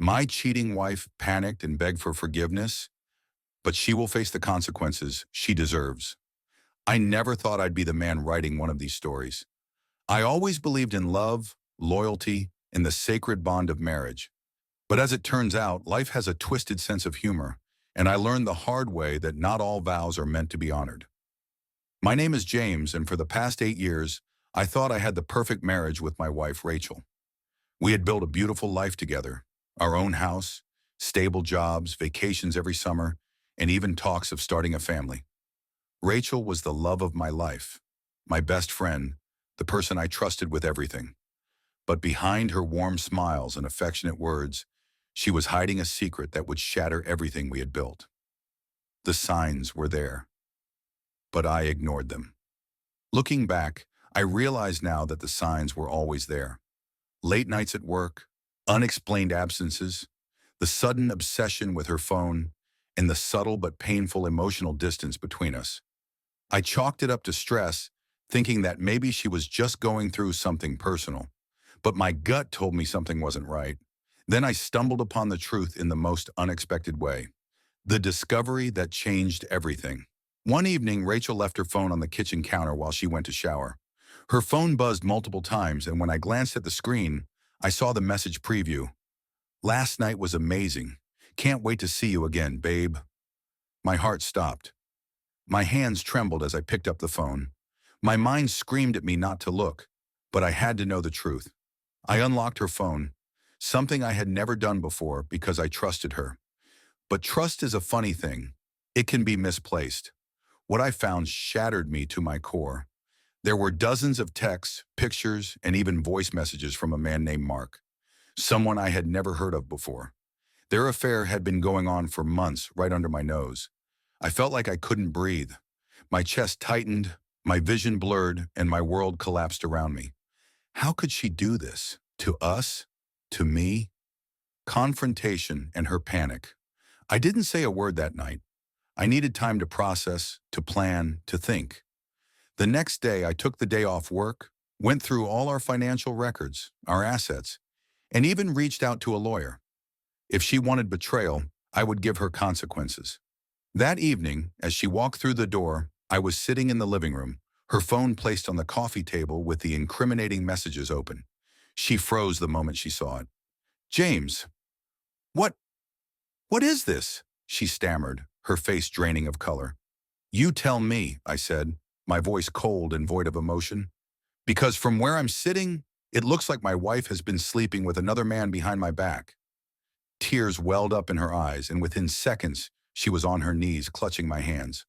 My cheating wife panicked and begged for forgiveness, but she will face the consequences she deserves. I never thought I'd be the man writing one of these stories. I always believed in love, loyalty, and the sacred bond of marriage. But as it turns out, life has a twisted sense of humor, and I learned the hard way that not all vows are meant to be honored. My name is James, and for the past 8 years, I thought I had the perfect marriage with my wife, Rachel. We had built a beautiful life together, our own house, stable jobs, vacations every summer, and even talks of starting a family. Rachel was the love of my life, my best friend, the person I trusted with everything. But behind her warm smiles and affectionate words, she was hiding a secret that would shatter everything we had built. The signs were there, but I ignored them. Looking back, I realize now that the signs were always there. Late nights at work, unexplained absences, the sudden obsession with her phone, and the subtle but painful emotional distance between us. I chalked it up to stress, thinking that maybe she was just going through something personal. But my gut told me something wasn't right. Then I stumbled upon the truth in the most unexpected way. The discovery that changed everything. One evening, Rachel left her phone on the kitchen counter while she went to shower. Her phone buzzed multiple times, and when I glanced at the screen, I saw the message preview. "Last night was amazing. Can't wait to see you again, babe." My heart stopped. My hands trembled as I picked up the phone. My mind screamed at me not to look, but I had to know the truth. I unlocked her phone, something I had never done before because I trusted her. But trust is a funny thing. It can be misplaced. What I found shattered me to my core. There were dozens of texts, pictures, and even voice messages from a man named Mark, someone I had never heard of before. Their affair had been going on for months right under my nose. I felt like I couldn't breathe. My chest tightened, my vision blurred, and my world collapsed around me. How could she do this? To us? To me? Confrontation and her panic. I didn't say a word that night. I needed time to process, to plan, to think. The next day, I took the day off work, went through all our financial records, our assets, and even reached out to a lawyer. If she wanted betrayal, I would give her consequences. That evening, as she walked through the door, I was sitting in the living room, her phone placed on the coffee table with the incriminating messages open. She froze the moment she saw it. "James, what, what is this?" she stammered, her face draining of color. "You tell me," I said, my voice cold and void of emotion. "Because from where I'm sitting, it looks like my wife has been sleeping with another man behind my back." Tears welled up in her eyes, and within seconds, she was on her knees, clutching my hands.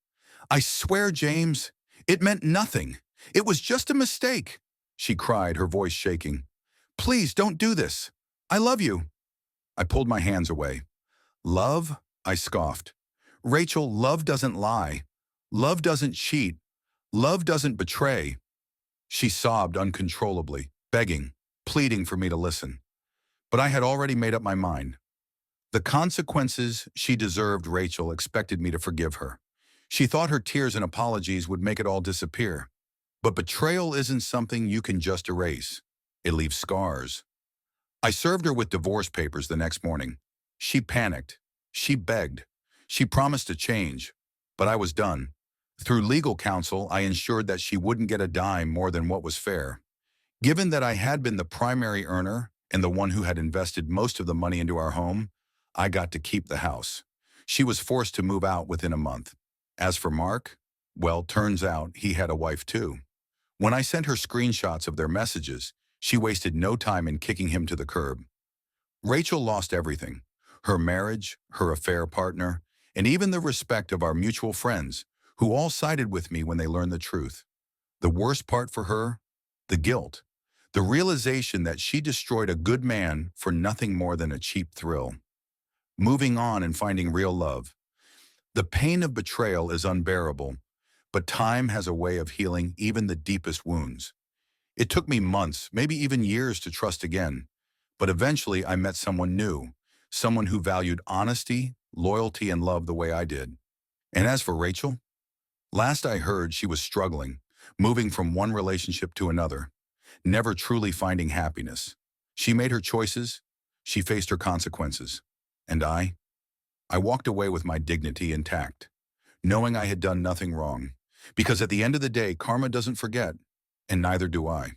"I swear, James, it meant nothing. It was just a mistake," she cried, her voice shaking. "Please don't do this. I love you." I pulled my hands away. "Love?" I scoffed. "Rachel, love doesn't lie. Love doesn't cheat. Love doesn't betray." She sobbed uncontrollably, begging, pleading for me to listen. But I had already made up my mind. The consequences she deserved, Rachel expected me to forgive her. She thought her tears and apologies would make it all disappear. But betrayal isn't something you can just erase. It leaves scars. I served her with divorce papers the next morning. She panicked. She begged. She promised to change. But I was done. Through legal counsel, I ensured that she wouldn't get a dime more than what was fair. Given that I had been the primary earner and the one who had invested most of the money into our home, I got to keep the house. She was forced to move out within a month. As for Mark, well, turns out he had a wife too. When I sent her screenshots of their messages, she wasted no time in kicking him to the curb. Rachel lost everything: her marriage, her affair partner, and even the respect of our mutual friends, who all sided with me when they learned the truth. The worst part for her? The guilt. The realization that she destroyed a good man for nothing more than a cheap thrill. Moving on and finding real love. The pain of betrayal is unbearable, but time has a way of healing even the deepest wounds. It took me months, maybe even years, to trust again, but eventually I met someone new, someone who valued honesty, loyalty, and love the way I did. And as for Rachel, last I heard, she was struggling, moving from one relationship to another, never truly finding happiness. She made her choices. She faced her consequences. And I walked away with my dignity intact, knowing I had done nothing wrong. Because at the end of the day, karma doesn't forget, and neither do I.